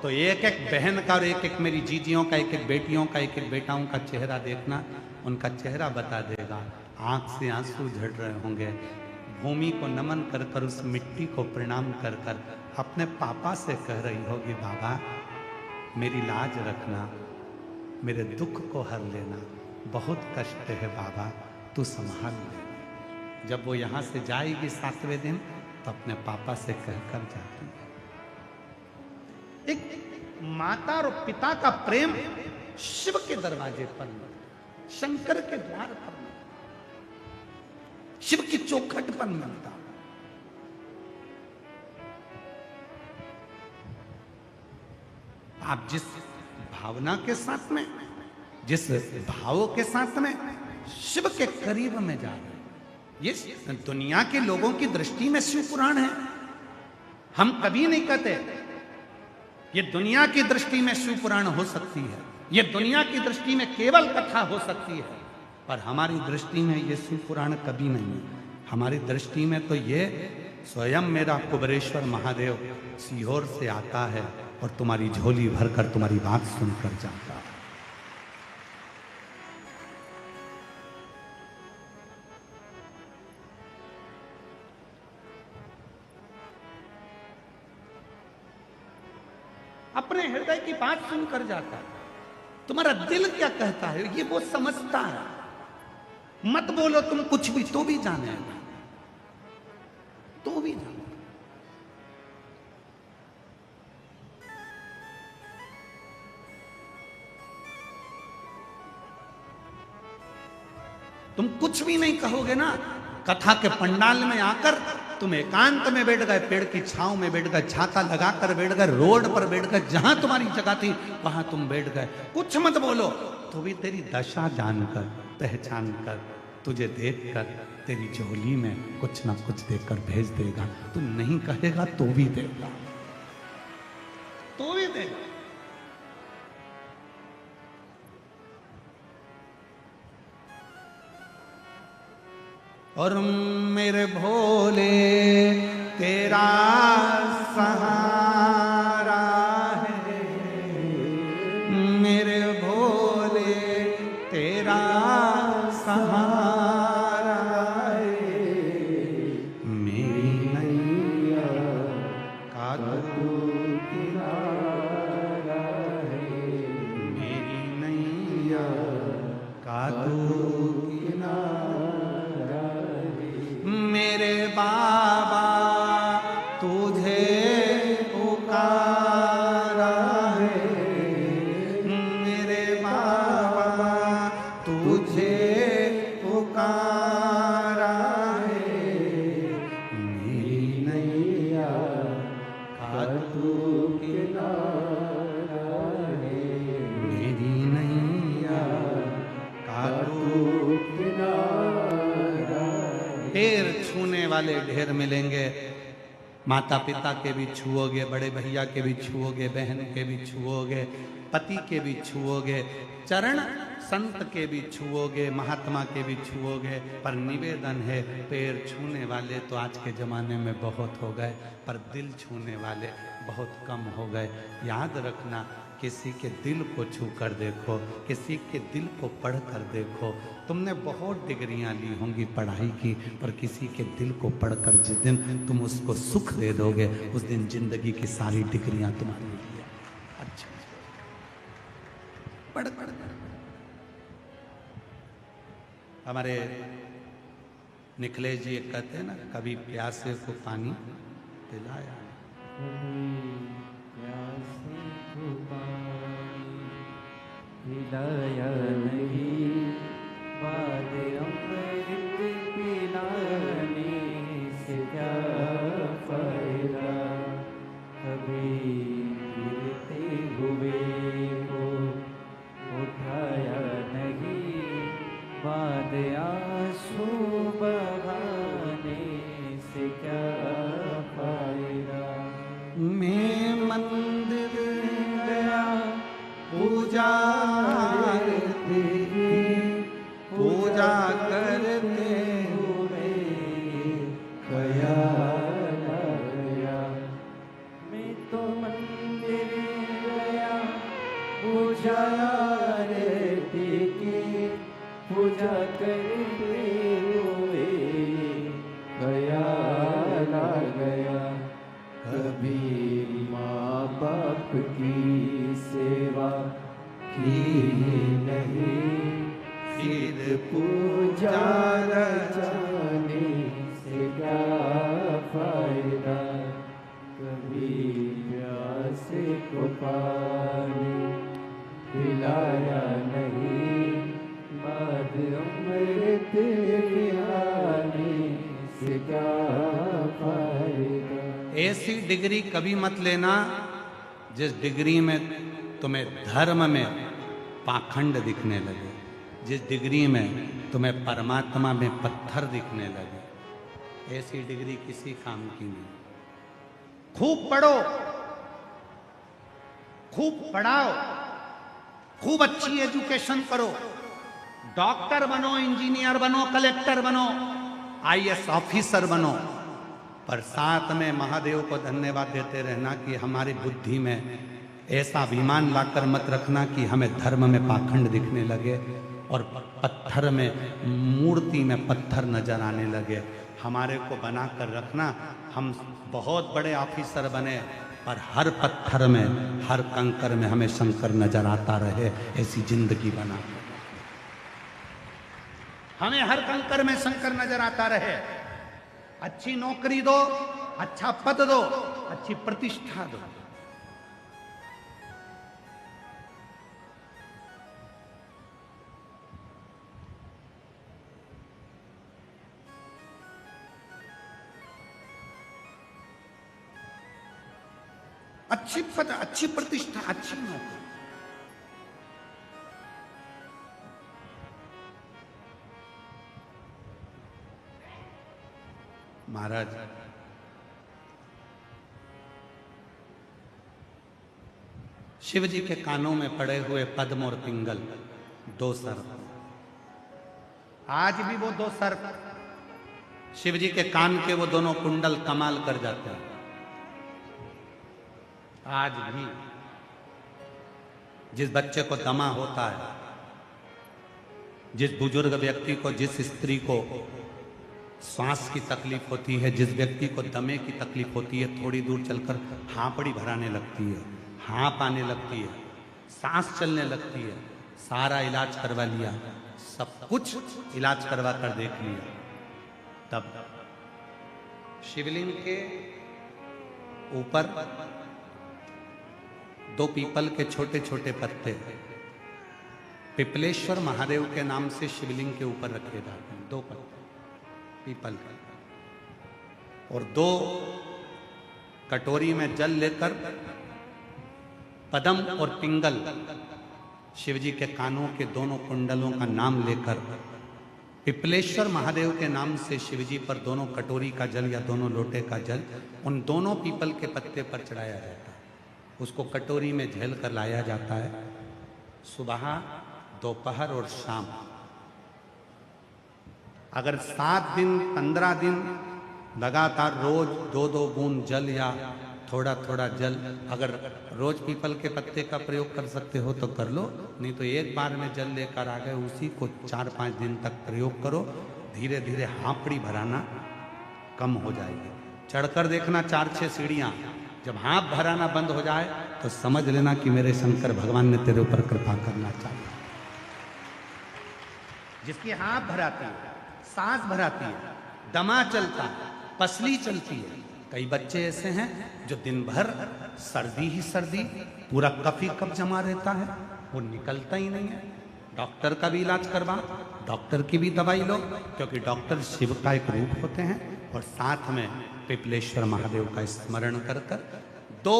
तो एक एक बहन का और एक एक मेरी जीजियों का, एक एक बेटियों का, एक एक बेटाओं का चेहरा देखना, उनका चेहरा बता देगा। आंख से आंसू झड़ रहे होंगे, भूमि को नमन कर कर, उस मिट्टी को प्रणाम कर कर अपने पापा से कह रही होगी, बाबा मेरी लाज रखना, मेरे दुख को हर लेना, बहुत कष्ट है बाबा, तू संभाल ले। जब वो यहाँ से जाएगी 7वें दिन तो अपने पापा से कहकर जाती है। एक माता और पिता का प्रेम शिव के दरवाजे पर मिलता, शंकर के द्वार पर मिलता, शिव की चौखट पर मिलता। आप जिस भावना के साथ में, जिस भावों के साथ में शिव के करीब में जा रहे हैं, ये दुनिया के लोगों की दृष्टि में शिव पुराण है। हम कभी नहीं कहते ये दुनिया की दृष्टि में शिव पुराण हो सकती है, ये दुनिया की दृष्टि में केवल कथा हो सकती है, पर हमारी दृष्टि में ये शिव पुराण कभी नहीं है। हमारी दृष्टि में तो ये स्वयं मेरा कुबेरेश्वर महादेव सीहोर से आता है और तुम्हारी झोली भरकर तुम्हारी बात सुनकर जाता है। बात सुनकर जाता है, तुम्हारा दिल क्या कहता है ये वो समझता है। मत बोलो तुम कुछ भी, तो भी जानेगा, तो भी जाने। तुम कुछ भी नहीं कहोगे ना, कथा के पंडाल में आकर तुम एकांत में बैठ गए, पेड़ की छांव में बैठ गए, छाता लगाकर बैठ गए, रोड पर बैठ गए, जहां तुम्हारी जगह थी वहां तुम बैठ गए, कुछ मत बोलो, तो भी तेरी दशा जानकर, पहचान कर, तुझे देखकर तेरी झोली में कुछ ना कुछ देकर भेज देगा। तू नहीं कहेगा तो भी देगा, तो भी देगा। और मेरे भोले तेरा सहारा है, मेरे भोले तेरा सहारा है, मेरी नैया का तू किनारा है, मेरी नैया का तू मेरे बाबा तुझे पुकारा है, मेरे बाबा तुझे पुकारा है, मेरी नैया का तू किनारा है, मेरी नैया का तू किनारा। ढेर छूने वाले ढेर मिलेंगे, माता पिता के भी छुओगे, बड़े भैया के भी छुओगे, बहन के भी छुओगे, पति के भी छुओगे, चरण संत के भी छुओगे, महात्मा के भी छुओगे, पर निवेदन है पैर छूने वाले तो आज के ज़माने में बहुत हो गए, पर दिल छूने वाले बहुत कम हो गए। याद रखना, किसी के दिल को छू कर देखो, किसी के दिल को पढ़ कर देखो। तुमने बहुत डिग्रियां ली होंगी पढ़ाई की, पर किसी के दिल को पढ़कर जिस दिन तुम उसको सुख दे दोगे, उस दिन जिंदगी की सारी डिग्रियां तुम्हारी लिए। अच्छा, पढ़ पढ़ पढ़। हमारे निखिलेश जी कहते हैं ना, कभी प्यासे को पानी पिलाया, पिलाया नहीं, बाद अमृत पिलाने से क्या फायदा, कभी गिरते हुए को उठाया नहीं, बाद आंसू बहाने से क्या फायदा। मैं मंदिर गया पूजा पूजा करते हुए ख्याल गया, मैं तो मंदिर गया पूजा की, पूजा करते हुए ख्याल गया, कभी माँ बाप की सेवा की नहीं, फिर पूजा जाने से क्या फायदा, कभी प्यासे को पानी पिलाया नहीं, बाद अमृत पिलाने से क्या फायदा। ऐसी डिग्री कभी मत लेना जिस डिग्री में तुम्हें धर्म में पाखंड दिखने लगे, जिस डिग्री में तुम्हें परमात्मा में पत्थर दिखने लगे। ऐसी डिग्री किसी काम की नहीं। खूब पढ़ो, खूब पढ़ाओ, खूब अच्छी एजुकेशन करो, डॉक्टर बनो, इंजीनियर बनो, कलेक्टर बनो, आईएएस ऑफिसर बनो, पर साथ में महादेव को धन्यवाद देते रहना कि हमारी बुद्धि में ऐसा अभिमान लाकर मत रखना कि हमें धर्म में पाखंड दिखने लगे और पत्थर में, मूर्ति में पत्थर नजर आने लगे। हमारे को बना कर रखना। हम बहुत बड़े ऑफिसर बने, पर हर पत्थर में, हर कंकर में हमें शंकर नजर आता रहे, ऐसी जिंदगी बना। हमें हर कंकर में शंकर नजर आता रहे। अच्छी नौकरी दो, अच्छा पद दो, अच्छी प्रतिष्ठा दो, अच्छी पद, अच्छी प्रतिष्ठा, अच्छी नौकरी। महाराज शिव जी के कानों में पड़े हुए पद्म और पिंगल, दो सर्प, आज भी वो दो सर्प शिव जी के कान के वो दोनों कुंडल कमाल कर जाते हैं। आज भी जिस बच्चे को दमा होता है, जिस बुजुर्ग व्यक्ति को, जिस स्त्री को श्वास की तकलीफ होती है, जिस व्यक्ति को दमे की तकलीफ होती है, थोड़ी दूर चलकर हांपड़ी भराने लगती है, हाँप आने लगती है, सांस चलने लगती है, सारा इलाज करवा लिया, सब कुछ इलाज करवा कर देख लिया, तब शिवलिंग के ऊपर दो पीपल के छोटे छोटे पत्ते पिपलेश्वर महादेव के नाम से शिवलिंग के ऊपर रखे जाते हैं। दो पत्ते पीपल का, और दो कटोरी में जल लेकर पद्म और पिंगल शिवजी के कानों के दोनों कुंडलों का नाम लेकर पिपलेश्वर महादेव के नाम से शिवजी पर दोनों कटोरी का जल या दोनों लोटे का जल उन दोनों पीपल के पत्ते पर चढ़ाया जाता है। उसको कटोरी में झेल कर लाया जाता है। सुबह, दोपहर और शाम, अगर 7 दिन 15 दिन लगातार रोज 2-2 बूंद जल या थोड़ा थोड़ा जल, अगर रोज पीपल के पत्ते का प्रयोग कर सकते हो तो कर लो, नहीं तो एक बार में जल लेकर आ गए, उसी को 4-5 दिन तक प्रयोग करो। धीरे धीरे हांपड़ी भराना कम हो जाएगी। चढ़कर देखना 4-6 सीढ़ियां, जब हाथ भराना बंद हो जाए तो समझ लेना कि मेरे शंकर भगवान ने तेरे ऊपर कृपा करना चाहिए। जिसकी हाथ भराती है, सांस भराती है, दमा चलता है, पसली चलती है। कई बच्चे ऐसे हैं जो दिन भर सर्दी ही सर्दी, पूरा कफ ही कफ जमा रहता है, वो निकलता ही नहीं है। डॉक्टर का भी इलाज करवा, डॉक्टर की भी दवाई लो, क्योंकि डॉक्टर शिव का एक रूप होते हैं, और साथ में पिपलेश्वर महादेव का स्मरण कर कर दो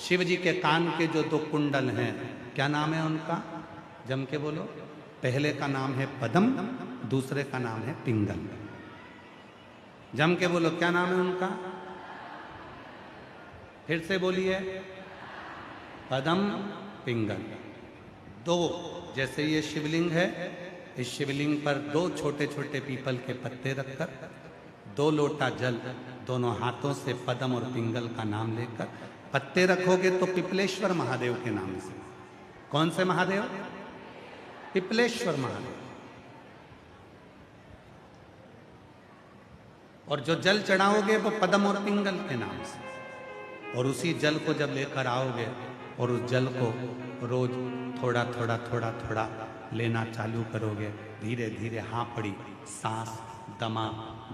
शिव जी के कान के जो दो कुंडल हैं, क्या नाम है उनका? जम के बोलो। पहले का नाम है पद्म, दूसरे का नाम है पिंगल। जम के बोलो, क्या नाम है उनका? फिर से बोलिए, पद्म पिंगल। दो, जैसे ये शिवलिंग है, इस शिवलिंग पर दो छोटे छोटे पीपल के पत्ते रखकर 2 लोटा जल दोनों हाथों से पद्म और पिंगल का नाम लेकर पत्ते रखोगे तो पिपलेश्वर महादेव के नाम से। कौन से महादेव? पिपलेश्वर महादेव। और जो जल चढ़ाओगे वो पद्म और पिंगल के नाम से। और उसी जल को जब लेकर आओगे और उस जल को रोज थोड़ा थोड़ा थोड़ा थोड़ा लेना चालू करोगे, धीरे धीरे हांपड़ी, सांस, दमा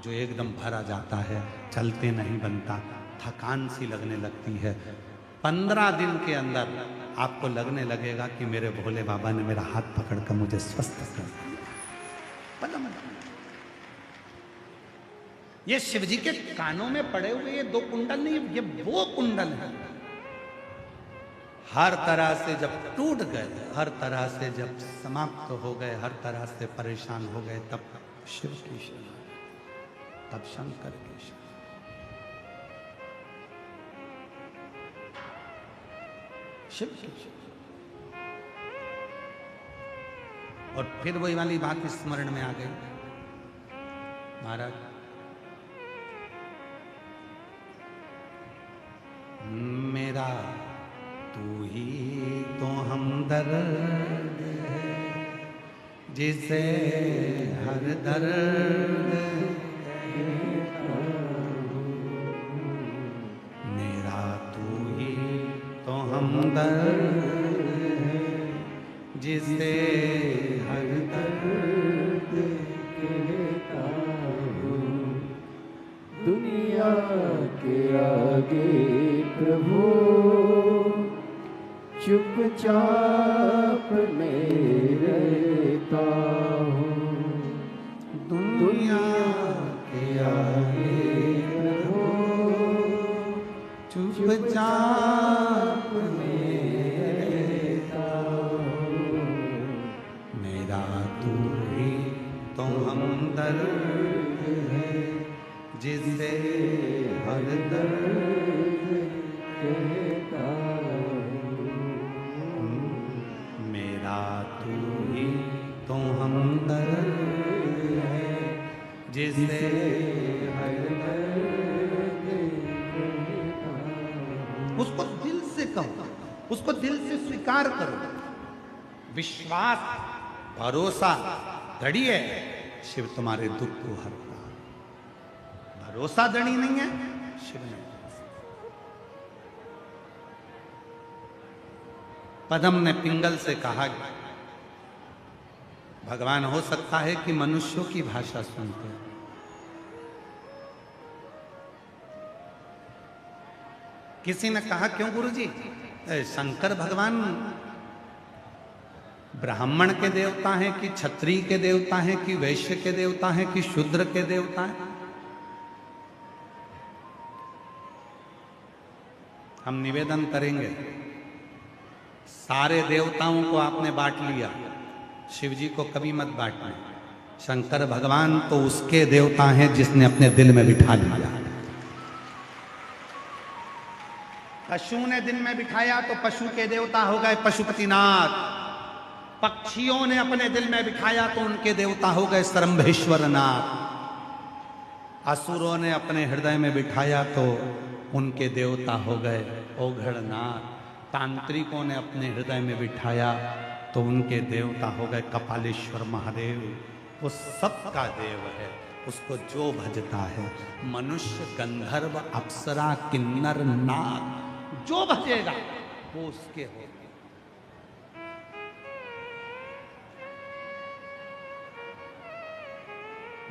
जो एकदम भरा जाता है, चलते नहीं बनता, थकान सी लगने लगती है। 15 दिन के अंदर आपको लगने लगेगा कि मेरे भोले बाबा ने मेरा हाथ पकड़कर मुझे स्वस्थ कर दिया। ये शिवजी के कानों में पड़े हुए ये 2 कुंडल नहीं, ये वो कुंडल है। हर तरह से जब टूट गए, हर तरह से जब समाप्त हो गए, हर तरह से परेशान हो गए, तब शिव की शरण, तब शंकर की शरण। शिव की शरण। और फिर वही वाली बात स्मरण में आ गई, महाराज मेरा तू ही तो हमदर्द है, जिसे हर दर्द मेरा तू हमदर्द है जिसे हर दर्द कहता हूँ। दुनिया के आगे प्रभु चुपचाप में रहता हूँ। दुनिया के आगे प्रभु चुपचाप में रहता हूँ। मेरा तू ही तो हमदर्द है जिसे हर दर्द कहता मेरा तू ही तो हमदर्द है जिसे हर दर्द उसको दिल से कहो, उसको दिल से स्वीकार करो। विश्वास भरोसा धड़ी है, शिव तुम्हारे दुख को हरता। भरोसा धड़ी नहीं है, शिव नहीं। पदम ने पिंगल से कहा, भगवान हो सकता है कि मनुष्यों की भाषा सुनते हैं। किसी ने कहा, क्यों गुरुजी? शंकर भगवान ब्राह्मण के देवता हैं कि क्षत्रिय के देवता हैं कि वैश्य के देवता हैं कि शूद्र के देवता हैं? हम निवेदन करेंगे, सारे देवताओं को आपने बांट लिया, शिव जी को कभी मत बांटना। शंकर भगवान तो उसके देवता हैं जिसने अपने दिल में बिठा लिया। पशु ने दिल में बिठाया तो पशु के देवता हो गए पशुपतिनाथ। पक्षियों ने अपने दिल में बिठाया तो उनके देवता हो गए सरंभेश्वरनाथ। असुरों ने अपने हृदय में बिठाया तो उनके देवता हो गए ओघड़नाथ। तांत्रिकों ने अपने हृदय में बिठाया तो उनके देवता हो गए कपालेश्वर महादेव। वो सबका देव है, उसको जो भजता है, मनुष्य गंधर्व अप्सरा किन्नर नाग, जो भजेगा वो उसके हो।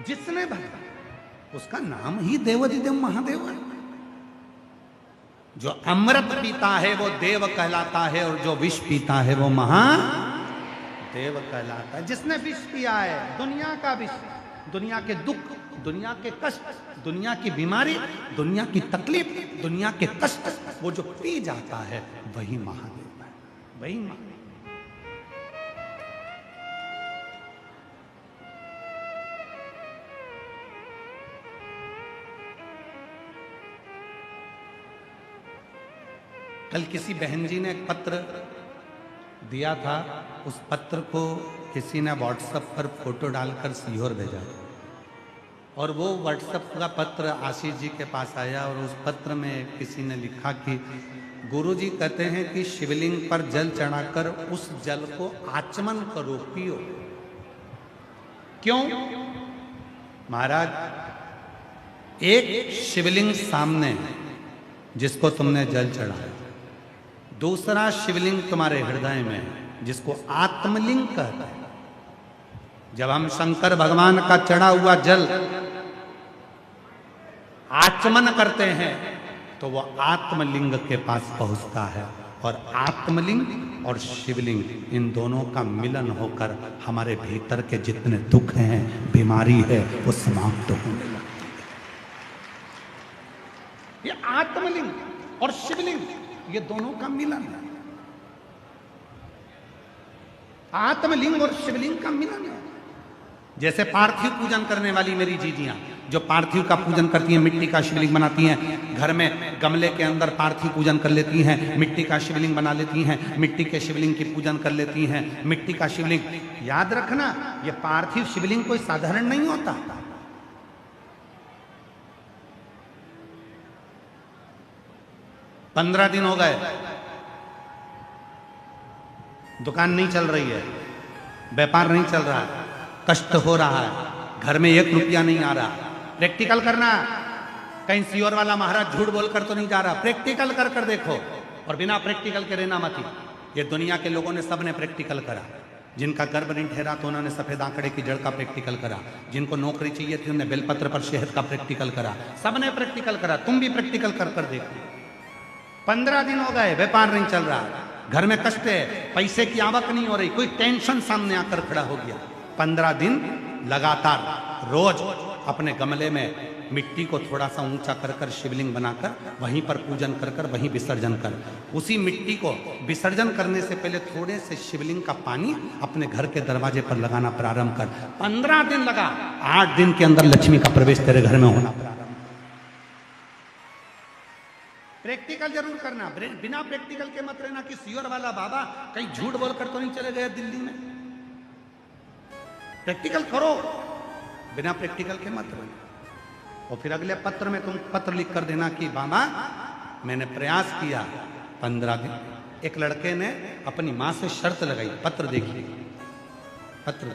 जिसने भजा उसका नाम ही देवाधिदेव महादेव है। जो अमृत पीता है वो देव कहलाता है और जो विष पीता है वो महादेव कहलाता है। जिसने विष पिया है, दुनिया का विष, दुनिया के दुख, दुनिया के कष्ट, दुनिया की बीमारी, दुनिया की तकलीफ, दुनिया के कष्ट, वो जो पी जाता है वही महादेव है, वही महादेव। कल किसी बहन जी ने एक पत्र दिया था, उस पत्र को किसी ने व्हाट्सएप पर फोटो डालकर सीहोर भेजा और वो व्हाट्सएप का पत्र आशीष जी के पास आया और उस पत्र में किसी ने लिखा कि गुरुजी कहते हैं कि शिवलिंग पर जल चढ़ाकर उस जल को आचमन करो, पियो। क्यों? महाराज, एक शिवलिंग सामने है जिसको तुमने जल चढ़ाया, दूसरा शिवलिंग तुम्हारे हृदय में है जिसको आत्मलिंग कहते हैं। जब हम शंकर भगवान का चढ़ा हुआ जल आचमन करते हैं तो वो आत्मलिंग के पास पहुंचता है और आत्मलिंग और शिवलिंग इन दोनों का मिलन होकर हमारे भीतर के जितने दुख हैं, बीमारी है, वो समाप्त होने लगती है। ये आत्मलिंग और शिवलिंग ये दोनों का मिलन है। आत्मलिंग और शिवलिंग का मिलन है। जैसे पार्थिव पूजन करने वाली मेरी जीजियां जो पार्थिव का पूजन करती हैं, मिट्टी का शिवलिंग बनाती हैं, घर में गमले के अंदर पार्थिव पूजन कर लेती हैं, मिट्टी का शिवलिंग बना लेती हैं, मिट्टी के शिवलिंग की पूजन कर लेती हैं। मिट्टी का शिवलिंग, याद रखना, ये पार्थिव शिवलिंग कोई साधारण नहीं होता। पंद्रह दिन हो गए, दुकान नहीं चल रही है, व्यापार नहीं चल रहा है, कष्ट हो रहा है, घर में 1 रुपया नहीं आ रहा। प्रैक्टिकल करना, कहीं सीहोर वाला महाराज झूठ बोलकर तो नहीं जा रहा, प्रैक्टिकल कर कर देखो और बिना प्रैक्टिकल के रहना मत ही। ये दुनिया के लोगों ने सब ने प्रैक्टिकल करा। जिनका गर्भ नहीं ठहरा तो उन्होंने सफेद आंकड़े की जड़ का प्रैक्टिकल करा। जिनको नौकरी चाहिए थी उन्होंने बेलपत्र पर शहद का प्रैक्टिकल करा। सबने प्रैक्टिकल करा, तुम भी प्रैक्टिकल कर कर देखो। 15 दिन हो गए, व्यापार नहीं चल रहा, घर में कष्ट है, पैसे की आवक नहीं हो रही, कोई टेंशन सामने आकर खड़ा हो गया। 15 दिन लगातार रोज अपने गमले में मिट्टी को थोड़ा सा ऊंचा कर कर शिवलिंग बनाकर वहीं पर पूजन कर कर वहीं विसर्जन कर। उसी मिट्टी को विसर्जन करने से पहले थोड़े से शिवलिंग का पानी अपने घर के दरवाजे पर लगाना प्रारंभ कर। 15 दिन लगा, 8 दिन के अंदर लक्ष्मी का प्रवेश तेरे घर में होना प्रारंभ। प्रैक्टिकल जरूर करना, बिना प्रैक्टिकल के मत रहना कि सियोर वाला बाबा कहीं झूठ बोलकर तो नहीं चले गए दिल्ली में। प्रैक्टिकल करो, बिना प्रैक्टिकल के मत रहना। और फिर अगले पत्र में तुम पत्र लिख कर देना कि बाबा मैंने प्रयास किया 15 दिन। एक लड़के ने अपनी मां से शर्त लगाई, पत्र देखिए, पत्र